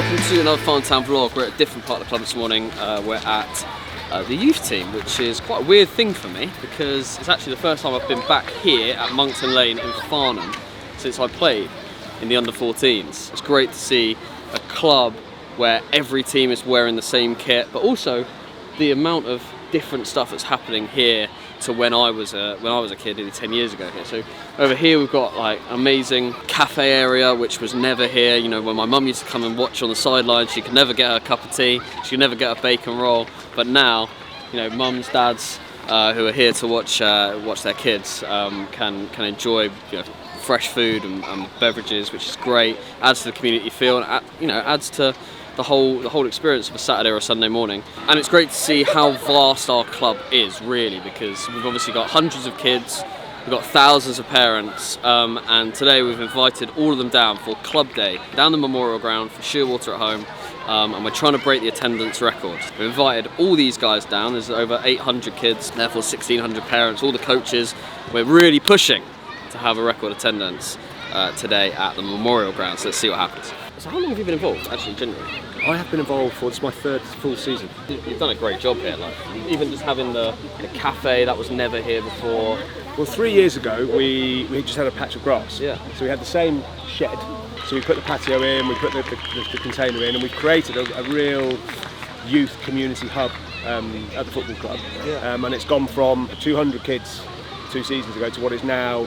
welcome to another Farnham Town vlog. We're at a different part of the club this morning. We're at the youth team, which is quite a weird thing for me because it's actually the first time I've been back here at Monkton Lane in Farnham since I played in the under-14s. It's great to see a club where every team is wearing the same kit, but also the amount of different stuff that's happening here to when I was a kid nearly 10 years ago here. So over here we've got like amazing cafe area which was never here. You know, when my mum used to come and watch on the sidelines, she could never get her a cup of tea, she could never get a bacon roll. But now, you know, mums, dads who are here to watch their kids can enjoy, you know, fresh food and beverages, which is great. Adds to the community feel, and you know, adds to the whole experience of a Saturday or a Sunday morning. And it's great to see how vast our club is, really, because we've obviously got hundreds of kids, we've got thousands of parents, and today we've invited all of them down for Club Day, down the Memorial Ground for Shearwater at home, and we're trying to break the attendance record. We've invited all these guys down. There's over 800 kids, therefore 1,600 parents, all the coaches. We're really pushing to have a record attendance today at the Memorial Ground, so let's see what happens. So how long have you been involved, actually, generally? I have been involved for, this is my third full season. You've done a great job here, like, even just having the cafe, that was never here before. Well, 3 years ago, we just had a patch of grass. Yeah. So we had the same shed. So we put the patio in, we put the container in, and we created a real youth community hub at the football club. Yeah. And it's gone from 200 kids 2 seasons ago to what is now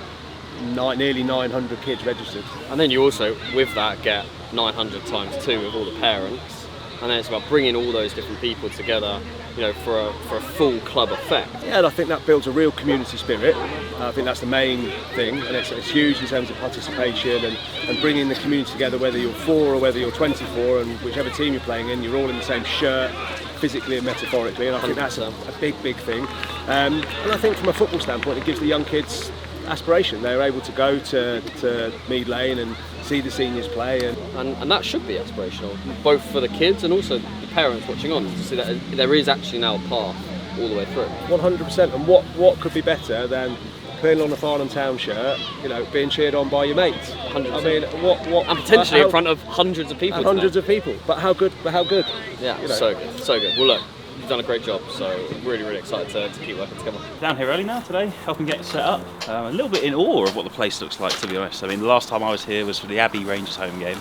nearly 900 kids registered. And then you also, with that, get 900 times 2 with all the parents, and then it's about bringing all those different people together, you know, for a full club effect. Yeah, and I think that builds a real community spirit. I think that's the main thing, and it's huge in terms of participation and bringing the community together, whether you're 4 or whether you're 24, and whichever team you're playing in, you're all in the same shirt, physically and metaphorically, and I think that's a big thing. And I think from a football standpoint, it gives the young kids aspiration. They're able to go to Mead Lane and see the seniors play, and that should be aspirational, both for the kids and also the parents watching on, to see that there is actually now a path all the way through. 100%. And what could be better than putting on a Farnham Town shirt, you know, being cheered on by your mates? 100%. I mean, what and potentially in front of hundreds of people. Hundreds of people. But how good? Yeah, you know. So good. Well, look, you've done a great job, so really excited to keep working together. Down here early now today, helping get it set up. A little bit in awe of what the place looks like, to be honest. I mean, the last time I was here was for the Abbey Rangers home game,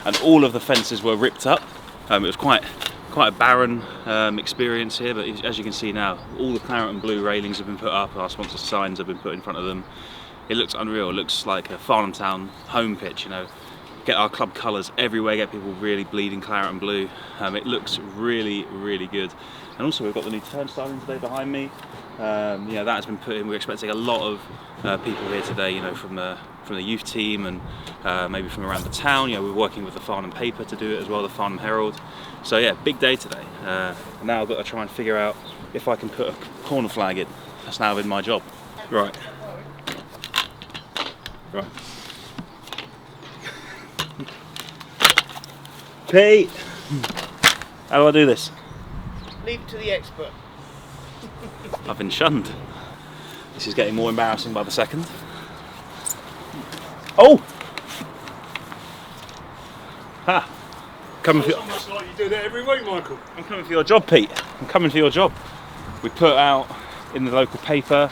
and all of the fences were ripped up. It was quite a barren experience here, but as you can see now, all the claret and blue railings have been put up, our sponsor signs have been put in front of them. It looks unreal. It looks like a Farnham Town home pitch, you know. Get our club colours everywhere, get people really bleeding claret and blue. It looks really good. And also we've got the new turnstile in today behind me. Yeah, that has been put in. We're expecting a lot of people here today, you know, from the youth team and maybe from around the town. You know, we're working with the Farnham paper to do it as well, the Farnham Herald. So yeah, big day today. Now I've got to try and figure out if I can put a corner flag in. That's now been my job. Right. Pete, how do I do this? Leave it to the expert. I've been shunned. This is getting more embarrassing by the second. Oh! Ha! Coming for Almost like you do that every week, Michael. I'm coming for your job, Pete. I'm coming for your job. We put out in the local paper,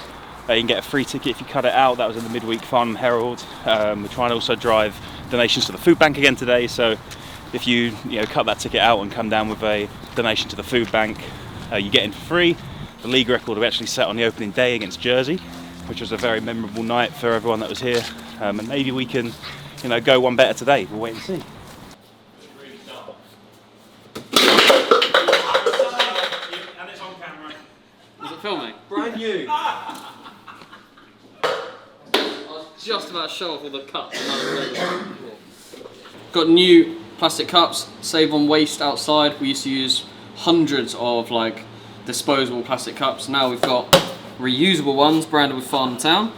you can get a free ticket if you cut it out. That was in the midweek Farnham Herald. We're trying to also drive donations to the food bank again today, so if you cut that ticket out and come down with a donation to the food bank, you get in for free. The league record we actually set on the opening day against Jersey, which was a very memorable night for everyone that was here. And maybe we can, go one better today. We'll wait and see. And it's on camera. Is it filming? Brand new. I was just about to show off all the cups. Got new plastic cups, save on waste outside. We used to use hundreds of like disposable plastic cups. Now we've got reusable ones branded with Farnham Town.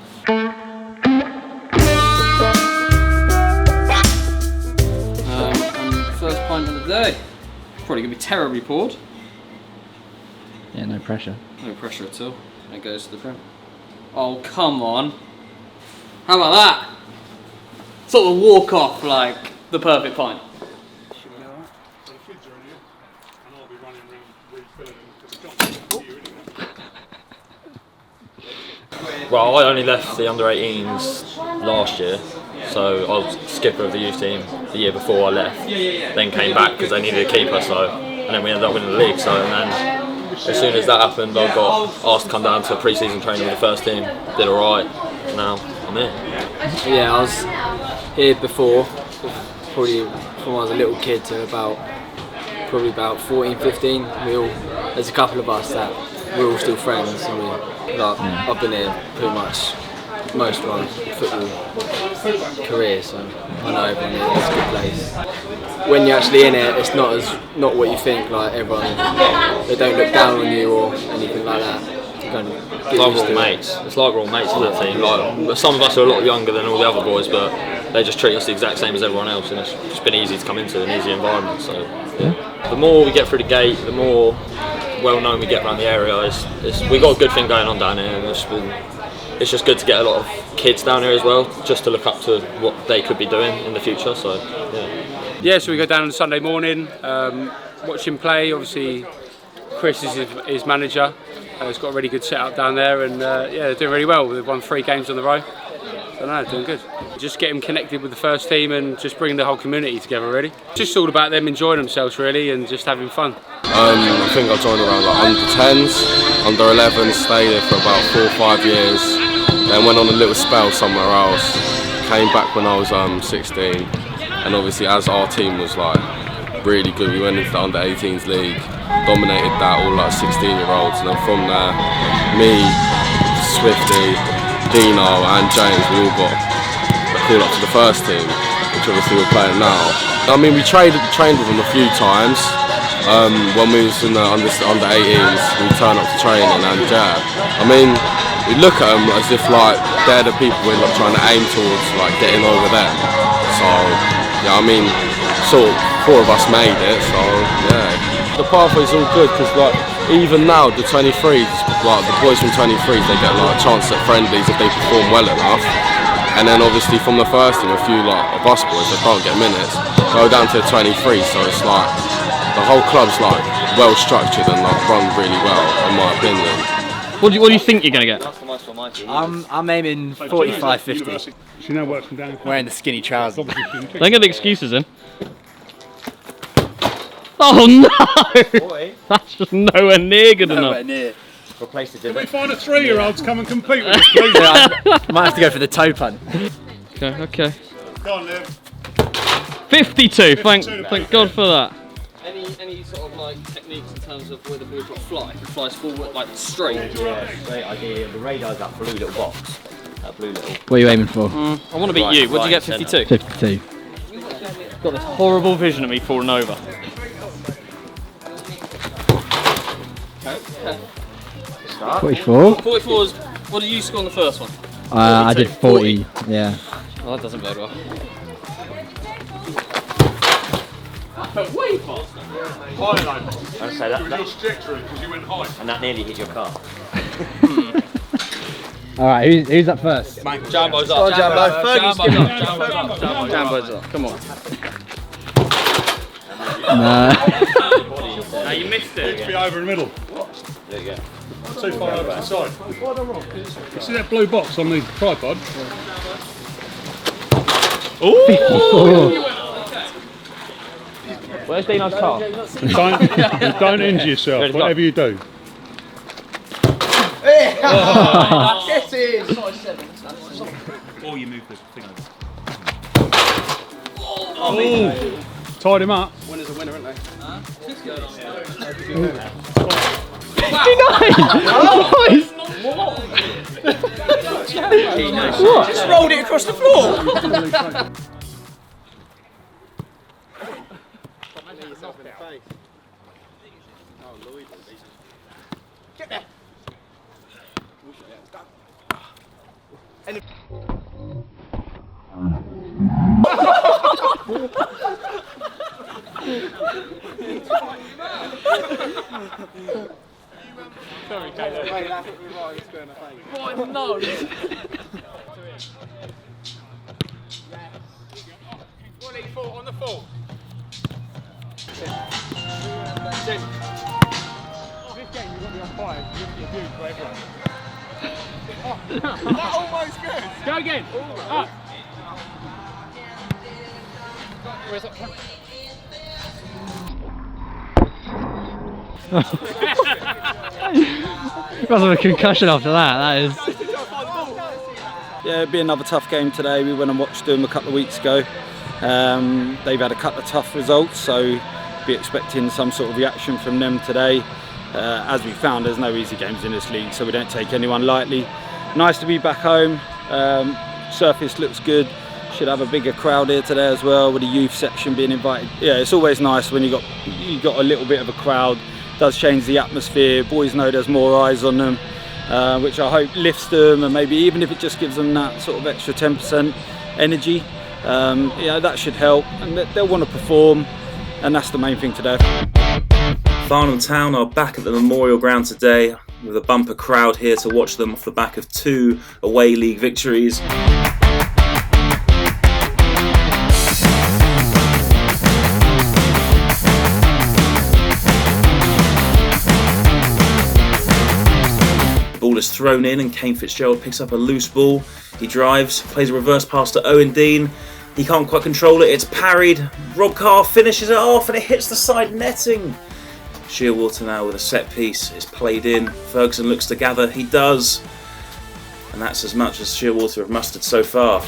And first pint of the day. Probably gonna be terribly poured. Yeah, no pressure. No pressure at all. And it goes to the brim. Oh, come on. How about that? Sort of walk off like the perfect pint. Well, I only left the under-18s last year, so I was skipper of the youth team the year before I left. Then came back because they needed a keeper, and then we ended up winning the league. And then as soon as that happened, I got asked to come down to pre-season training with the first team. Did all right. Now I'm here. Yeah, I was here before, probably from when I was a little kid to probably about 14, 15. There's a couple of us that we're all still friends, and I've been here pretty much most of my football career, so I know everyone here. It's a good place. When you're actually in it, it's not what you think. Like everyone, they don't look down on you or anything like that. It's like we're all mates. It's like we're all mates in that team. Like some of us are a lot younger than all the other boys, but they just treat us the exact same as everyone else, and it's just been easy to come into, an easy environment. So yeah. The more we get through the gate, the more well known we get around the area. We got a good thing going on down here, and it's just good to get a lot of kids down here as well, just to look up to what they could be doing in the future. So yeah. Yeah, so we go down on Sunday morning, watch him play. Obviously, Chris is his manager. He's got a really good setup down there, and yeah, they're doing really well. They've won 3 games on the row. So no, doing good. Just get him connected with the first team and just bring the whole community together, really. Just all about them enjoying themselves, really, and just having fun. I think I joined around like under 10s, under 11s, stayed there for about 4 or 5 years, then went on a little spell somewhere else, came back when I was 16, and obviously as our team was like really good, we went into the under 18s league, dominated that, all like 16-year-olds, and then from there, me, Swifty, Dino and James, we all got a call up to the first team, which obviously we're playing now. I mean, we trained with them a few times. When we was in the under 18s, we turn up to training, and yeah, I mean, we look at them as if like they're the people we're like trying to aim towards, like getting over them. So yeah, I mean, sort of 4 of us made it. So yeah, the pathway's all good because like even now the 23s, like the boys from 23s, they get like a chance at friendlies if they perform well enough. And then obviously from the first team, a few like of us boys that can't get minutes go down to the 23. So it's like the whole club's like well structured and like run really well, in my opinion. What do you think you're going to get? I'm aiming 45, 50. She now works from down. Wearing the skinny trousers. Don't get the excuses in. Oh no! That's just nowhere near good enough. Near. Can we find a 3-year-old to come and compete with us, please? I might have to go for the toe punt. Okay. Go on, Liv. 52. Thank God for that. Any sort of like techniques in terms of where the ball will fly? It flies forward like straight. Yeah, great idea. The radar's that blue little box. That blue little. What are you aiming for? I want to beat you. What did you get? 52. 52. Got this horrible vision of me falling over. 44. 44 is, what did you score on the first one? I did 40. Yeah. Well, that doesn't bode well. Way faster. Higher I'd say that. trajectory because you went high. And that nearly hit your car. All right, who's up first? Jambo's up. Jambo's up. Come on. No. No, you missed it. Be over in the middle. There you go. Too far over to the side. You see that blue box on the tripod? Ooh! Where's Dino's car? Don't injure yourself, whatever you do. Yes, it is. Or you move the thing. Oh, tied him up. Winners are winner, aren't they? 59! What? Just rolled it across the floor. Get there. Sorry, Caleb. What? No. On the full. This game, you've got to be on fire. You're for everyone. That almost good. Go again. Up. Where's that from? Must have a concussion after that. That is. Yeah, it'll be another tough game today. We went and watched them a couple of weeks ago. They've had a couple of tough results, so be expecting some sort of reaction from them today. As we found, there's no easy games in this league, so we don't take anyone lightly. Nice to be back home. Surface looks good. Should have a bigger crowd here today as well, with the youth section being invited. Yeah, it's always nice when you got a little bit of a crowd. It does change the atmosphere. Boys know there's more eyes on them, which I hope lifts them, and maybe even if it just gives them that sort of extra 10% energy, yeah, that should help, and they'll want to perform, and that's the main thing today. Farnham Town are back at the Memorial Ground today with a bumper crowd here to watch them off the back of 2 away league victories. The ball is thrown in and Kane Fitzgerald picks up a loose ball. He drives, plays a reverse pass to Owen Dean. He can't quite control it, it's parried. Rob Carr finishes it off and it hits the side netting. Shearwater now with a set piece is played in. Ferguson looks to gather, he does. And that's as much as Shearwater have mustered so far.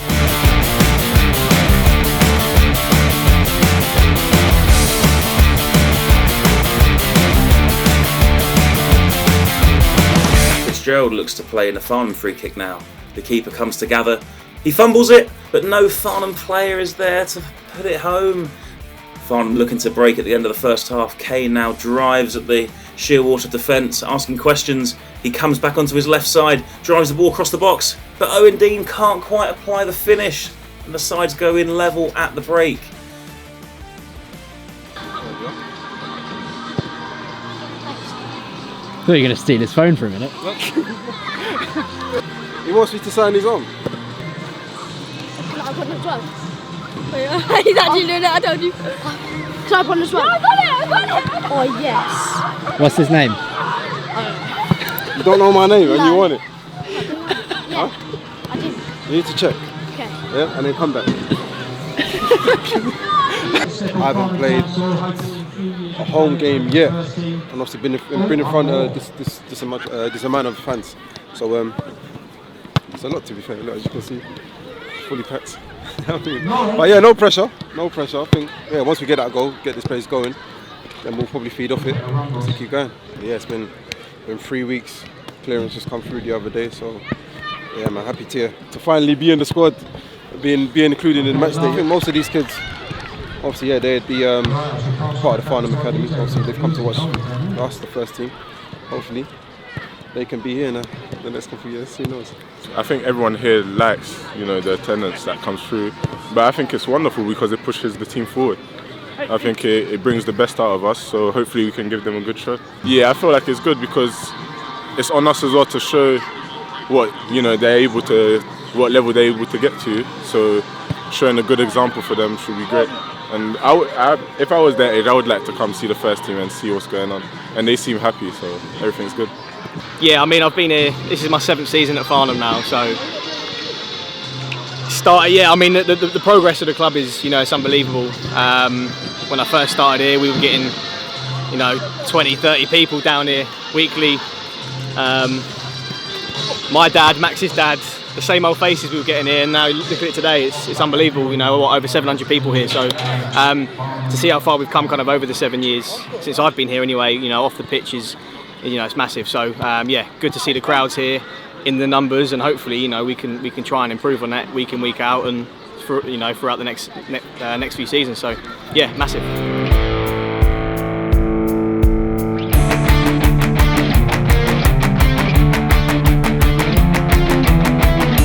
Fitzgerald looks to play in a Farnham free kick now. The keeper comes to gather. He fumbles it, but no Farnham player is there to put it home. Farnham looking to break at the end of the first half. Kane now drives at the Shearwater defence, asking questions. He comes back onto his left side, drives the ball across the box, but Owen Dean can't quite apply the finish, and the sides go in level at the break. I thought you were going to steal his phone for a minute. He wants me to sign his own. He's actually doing it, I told you. Can I put on this one? No, I got it! Oh, yes. What's his name? You don't know my name and you want it? Yeah. Huh? I do. You need to check. Okay. Yeah, and then come back. I haven't played a home game yet, and obviously been in front of this amount of fans. So it's a lot, to be fair. Look, as you can see, fully packed. But yeah, no pressure. I think once we get that goal, get this place going, then we'll probably feed off it to keep going. Yeah, it's been 3 weeks. Clearance just come through the other day, so yeah, man, happy to finally be in the squad, being included in the match day. I think most of these kids, obviously, yeah, they'd be part of the Farnham Academy. Obviously, they've come to watch us, the first team. Hopefully, they can be here in the next couple of years. Who knows? I think everyone here likes, the attendance that comes through, but I think it's wonderful because it pushes the team forward. I think it brings the best out of us, so hopefully we can give them a good show. Yeah, I feel like it's good because it's on us as well to show what what level they're able to get to. So showing a good example for them should be great. And if I was their age, I would like to come see the first team and see what's going on. And they seem happy, so everything's good. Yeah, I mean, I've been here, this is my 7th season at Farnham now, so I mean, the progress of the club is, it's unbelievable. When I first started here, we were getting, 20, 30 people down here weekly. My dad, Max's dad, the same old faces we were getting here, and now look at it today, it's unbelievable, over 700 people here, so to see how far we've come kind of over the 7 years, since I've been here anyway, off the pitch is, it's massive. So yeah, good to see the crowds here in the numbers, and hopefully we can try and improve on that week in, week out, and throughout the next few seasons. So yeah, massive.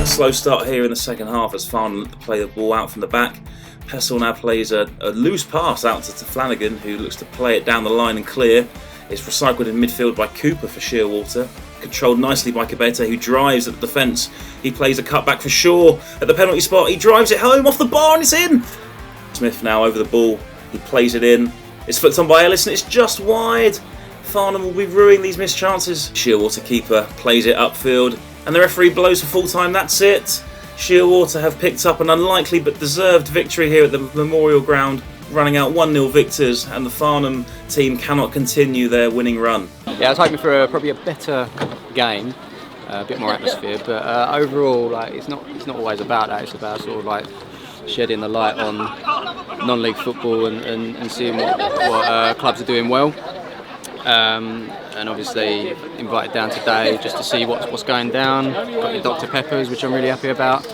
A slow start here in the second half as Farnham play the ball out from the back. Pessel now plays a loose pass out to Flanagan, who looks to play it down the line and clear. It's recycled in midfield by Cooper for Shearwater. Controlled nicely by Cabete, who drives at the defence. He plays a cutback for Shaw at the penalty spot. He drives it home off the bar and it's in. Smith now over the ball. He plays it in. It's flicked on by Ellis and it's just wide. Farnham will be ruining these missed chances. Shearwater keeper plays it upfield. And the referee blows for full time. That's it. Shearwater have picked up an unlikely but deserved victory here at the Memorial Ground, running out 1-0 victors, and the Farnham team cannot continue their winning run. Yeah, I was hoping for probably a better game, a bit more atmosphere, but overall, like it's not always about that. It's about sort of like shedding the light on non-league football and seeing what clubs are doing well. And obviously invited down today just to see what's going down. Got your Dr Peppers, which I'm really happy about.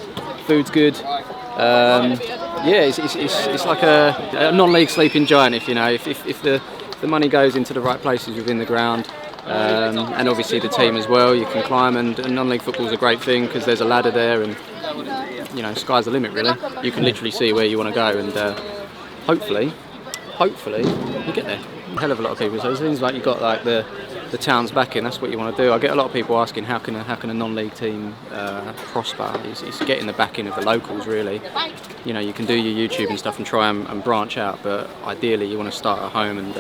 Food's good. Yeah, it's like a non-league sleeping giant, if the money goes into the right places within the ground. And obviously the team as well, you can climb, and non-league football's a great thing because there's a ladder there, and sky's the limit really. You can literally see where you want to go, and hopefully you get there. A hell of a lot of people, so it seems like you've got like the town's backing. That's what you want to do. I get a lot of people asking how can a non-league team prosper. It's getting the backing of the locals really. You can do your YouTube and stuff and try and branch out, but ideally you want to start at home, and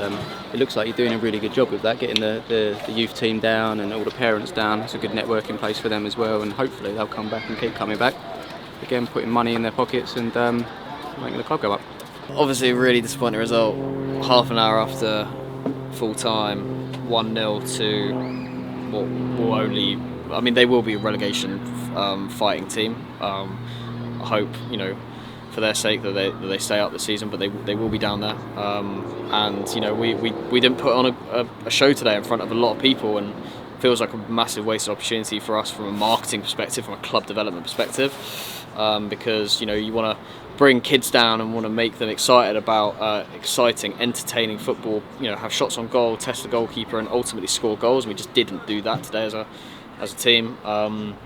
it looks like you're doing a really good job with that, getting the youth team down and all the parents down. It's a good networking place for them as well, and hopefully they'll come back and keep coming back. Again, putting money in their pockets and making the club go up. Obviously a really disappointing result. Half an hour after full time, 1-0 to what will only, they will be a relegation fighting team. I hope, for their sake that they stay up this season, but they will be down there. And we didn't put on a show today in front of a lot of people, and it feels like a massive wasted opportunity for us from a marketing perspective, from a club development perspective, because you want to bring kids down and want to make them excited about exciting, entertaining football. Have shots on goal, test the goalkeeper, and ultimately score goals. And we just didn't do that today as a team, and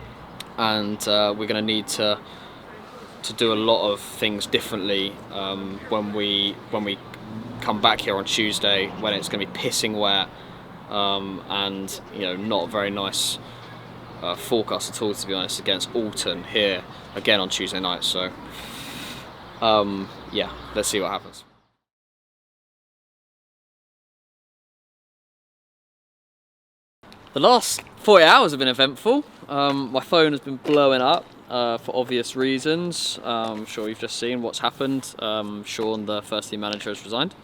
we're going to need to do a lot of things differently when we come back here on Tuesday, when it's going to be pissing wet and not a very nice forecast at all, to be honest, against Alton here again on Tuesday night. So. Yeah, let's see what happens. The last 40 hours have been eventful. My phone has been blowing up for obvious reasons. I'm sure you've just seen what's happened. Sean, the first team manager, has resigned.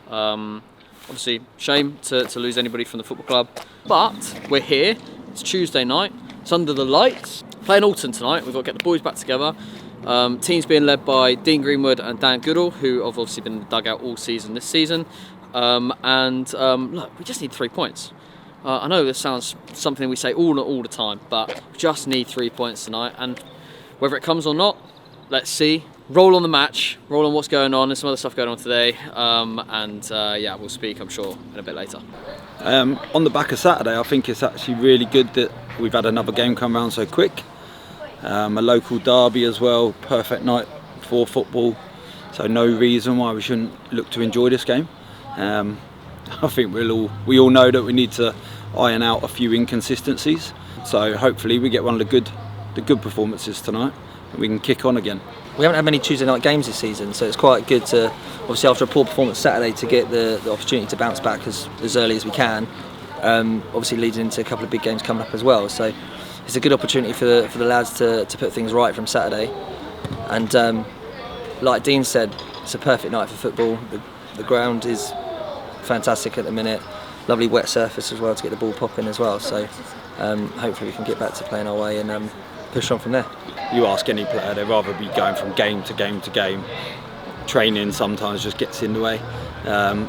Obviously, shame to lose anybody from the football club, but we're here. It's Tuesday night. It's under the lights. Playing Alton tonight. We've got to get the boys back together. Team's being led by Dean Greenwood and Dan Goodall, who have obviously been in the dugout all season this season. Look, we just need 3 points. I know this sounds something we say all the time, but we just need 3 points tonight, and whether it comes or not, let's see. Roll on the match, roll on what's going on. There's some other stuff going on today, yeah, we'll speak, I'm sure, in a bit later. On the back of Saturday, I think it's actually really good that we've had another game come around so quick. A local derby as well, perfect night for football, so no reason why we shouldn't look to enjoy this game. I think we all know that we need to iron out a few inconsistencies, so hopefully we get one of the good performances tonight and we can kick on again. We haven't had many Tuesday night games this season, so it's quite good to, obviously after a poor performance Saturday, to get the opportunity to bounce back as early as we can, obviously leading into a couple of big games coming up as well. So it's a good opportunity for the lads to put things right from Saturday, and like Dean said, it's a perfect night for football. The ground is fantastic at the minute, lovely wet surface as well to get the ball popping as well, so hopefully we can get back to playing our way and push on from there. You ask any player, they'd rather be going from game to game to game. Training sometimes just gets in the way,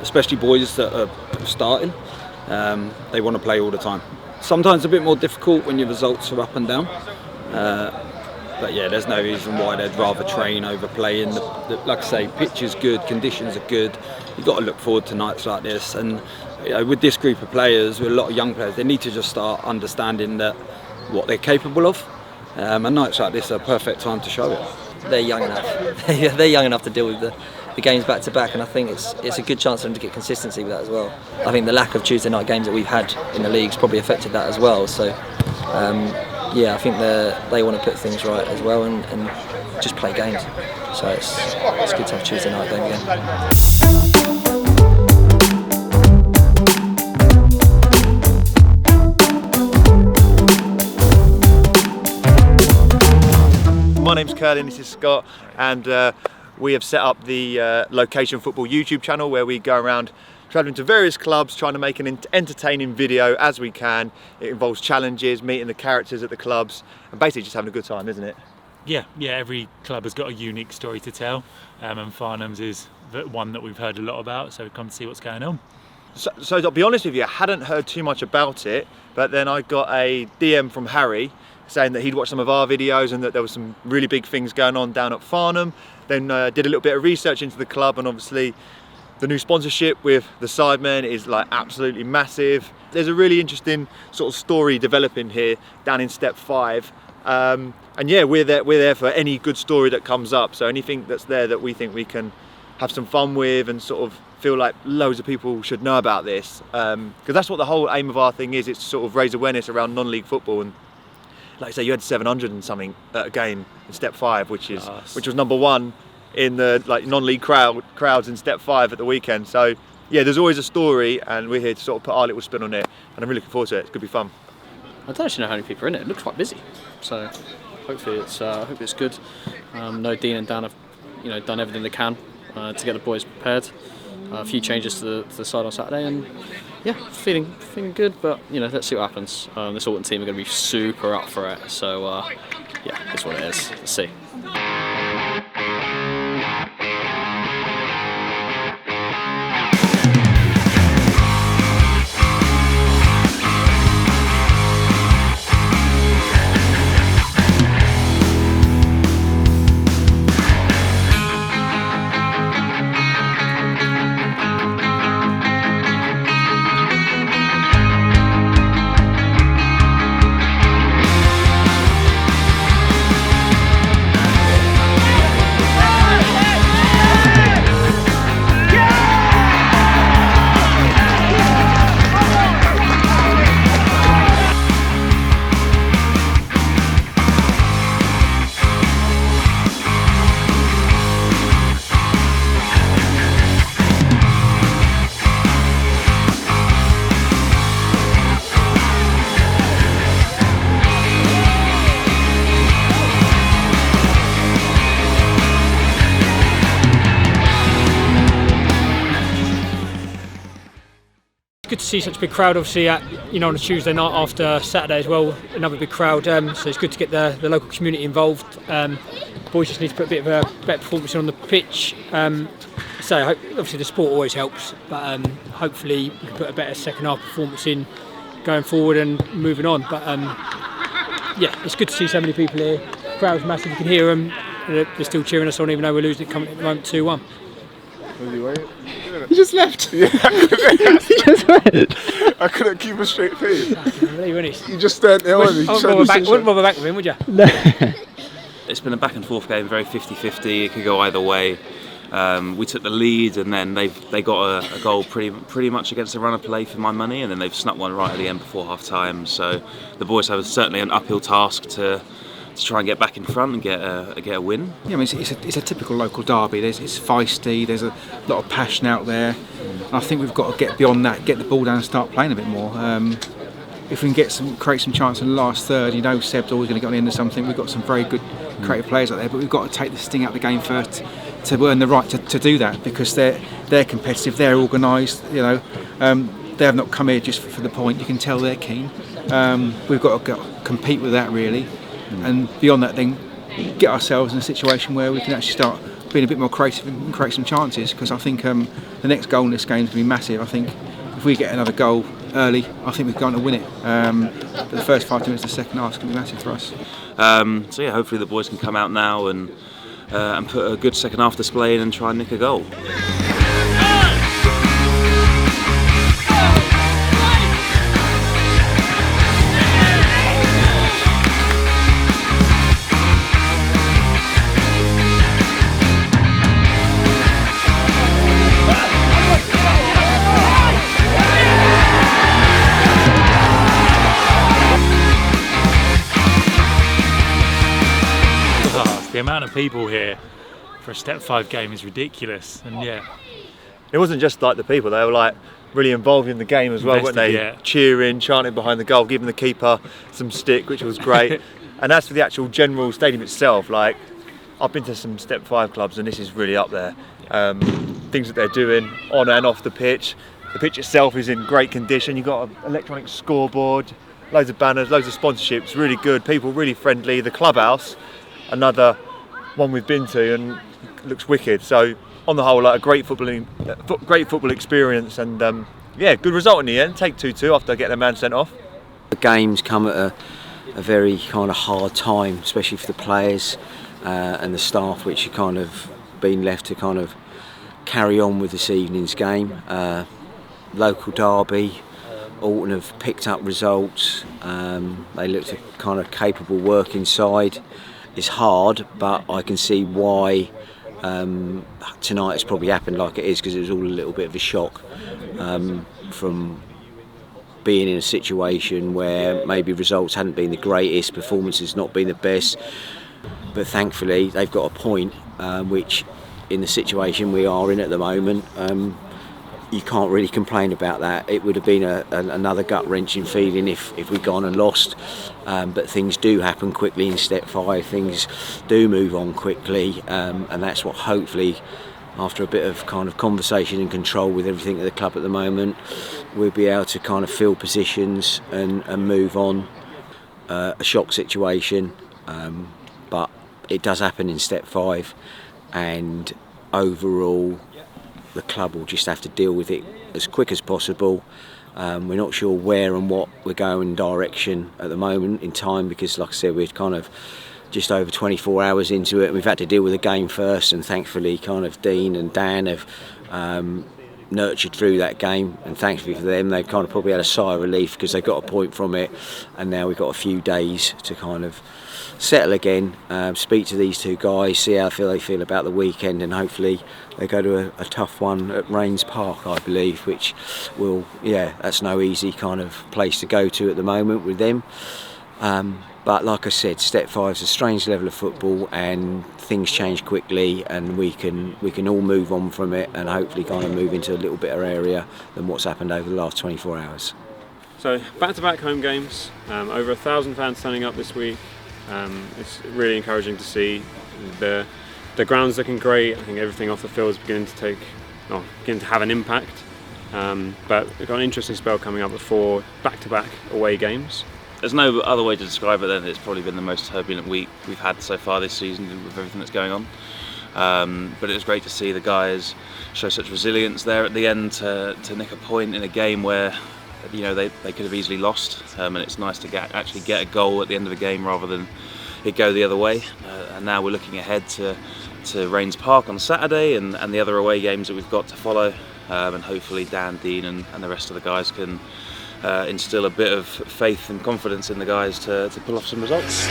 especially boys that are starting. They want to play all the time. Sometimes a bit more difficult when your results are up and down, but yeah, there's no reason why they'd rather train over playing. Like I say, pitch is good, conditions are good. You've got to look forward to nights like this, and with this group of players, with a lot of young players, they need to just start understanding that what they're capable of, and nights like this are a perfect time to show it. They're young enough. They're young enough to deal with the games back to back, and I think it's a good chance for them to get consistency with that as well. I think the lack of Tuesday night games that we've had in the league's probably affected that as well. So yeah, I think they want to put things right as well and just play games. So it's good to have a Tuesday night game again. my name's Curlin, this is Scott, and we have set up the Location Football YouTube channel where we go around travelling to various clubs trying to make an entertaining video as we can. It involves challenges, meeting the characters at the clubs, and basically just having a good time, isn't it? Yeah, every club has got a unique story to tell, and Farnham's is the one that we've heard a lot about, so we've come to see what's going on. So I'll be honest with you, I hadn't heard too much about it, but then I got a DM from Harry saying that he'd watched some of our videos and that there was some really big things going on down at Farnham. Then did a little bit of research into the club, and obviously the new sponsorship with the Sidemen is like absolutely massive. There's a really interesting sort of story developing here down in Step 5. And yeah, we're there for any good story that comes up. So anything that's there that we think we can have some fun with and sort of feel like loads of people should know about this, because that's what the whole aim of our thing is. It's to sort of raise awareness around non-league football. And like I say, you had 700 and something at a game in Step 5, which was #1 in the non-league crowds in Step 5 at the weekend. So yeah, there's always a story, and we're here to sort of put our little spin on it, and I'm really looking forward to it. It's going to be fun. I don't actually know how many people are in it. It looks quite busy, so hopefully I hope it's good. No, Dean and Dan have done everything they can to get the boys prepared. A few changes to the side on Saturday, and yeah, feeling good. But let's see what happens. This Alton team are going to be super up for it. So yeah, it's what it is. Let's see. Good to see such a big crowd, obviously on a Tuesday night after Saturday as well, another big crowd, so it's good to get the local community involved. Boys just need to put a bit of a better performance on the pitch. So obviously the sport always helps, but hopefully we can put a better second half performance in going forward and moving on. But yeah, it's good to see so many people here. The crowd's massive, you can hear them, they're still cheering us on even though we're losing it coming at the moment 2-1. You just left. Yeah, I couldn't keep a straight face. You just stared there. Wouldn't bother back with him, would you? It's been a back and forth game, very 50-50. It could go either way. We took the lead, and then they got a goal pretty much against the run of play for my money, and then they've snuck one right at the end before half time. So the boys have certainly an uphill task to try and get back in front and get a win. Yeah, I mean, it's a typical local derby. It's feisty. There's a lot of passion out there. I think we've got to get beyond that, get the ball down and start playing a bit more. If we can create some chance in the last third, Seb's always going to get on the end of something. We've got some very good creative players out there, but we've got to take the sting out of the game first to earn the right to do that, because they're competitive, they're organised. They have not come here just for the point. You can tell they're keen. We've got to compete with that really. And beyond that, then get ourselves in a situation where we can actually start being a bit more creative and create some chances, because I think the next goal in this game is going to be massive. I think if we get another goal early, I think we're going to win it. But the first 5 minutes of the second half is going to be massive for us. So yeah, hopefully the boys can come out now and put a good second half display in and try and nick a goal. The amount of people here for a Step 5 game is ridiculous, and yeah. It wasn't just like the people, they were like really involved in the game as well, weren't they? Yeah. Cheering, chanting behind the goal, giving the keeper some stick, which was great. And as for the actual general stadium itself, like I've been to some Step 5 clubs and this is really up there. Things that they're doing on and off the pitch. The pitch itself is in great condition. You've got an electronic scoreboard, loads of banners, loads of sponsorships, really good, people really friendly. The clubhouse, another one we've been to and looks wicked. So on the whole, like a great football experience, and yeah, good result in the end. Take 2-2 after getting a man sent off. The games come at a very kind of hard time, especially for the players and the staff, which have kind of been left to kind of carry on with this evening's game. Local derby, Alton have picked up results. They looked a kind of capable work inside. It's hard, but I can see why tonight it's probably happened like it is, because it was all a little bit of a shock from being in a situation where maybe results hadn't been the greatest, performances not been the best, but thankfully they've got a point, which in the situation we are in at the moment, you can't really complain about that. It would have been another gut-wrenching feeling if we'd gone and lost, but things do happen quickly in Step 5, things do move on quickly, and that's what hopefully, after a bit of kind of conversation and control with everything at the club at the moment, we'll be able to kind of fill positions and move on. A shock situation, but it does happen in Step 5, and overall the club will just have to deal with it as quick as possible. We're not sure where and what we're going direction at the moment in time, because like I said, we're kind of just over 24 hours into it, and we've had to deal with the game first, and thankfully kind of Dean and Dan have nurtured through that game, and thankfully for them they've kind of probably had a sigh of relief because they got a point from it, and now we've got a few days to kind of settle again, speak to these two guys, see how they feel about the weekend, and hopefully they go to a tough one at Rains Park, I believe, which will, yeah, that's no easy kind of place to go to at the moment with them. But like I said, Step 5 is a strange level of football, and things change quickly, and we can all move on from it and hopefully kind of move into a little better area than what's happened over the last 24 hours. So back-to-back home games, over 1,000 fans turning up this week. It's really encouraging to see. The ground's looking great. I think everything off the field is beginning to have an impact. But we've got an interesting spell coming up before back-to-back away games. There's no other way to describe it than it's probably been the most turbulent week we've had so far this season with everything that's going on. But it was great to see the guys show such resilience there at the end to nick a point in a game where, you know, they could have easily lost, and it's nice to actually get a goal at the end of a game rather than it go the other way. And now we're looking ahead to Rains Park on Saturday and the other away games that we've got to follow, and hopefully Dan, Dean and the rest of the guys can instill a bit of faith and confidence in the guys to pull off some results.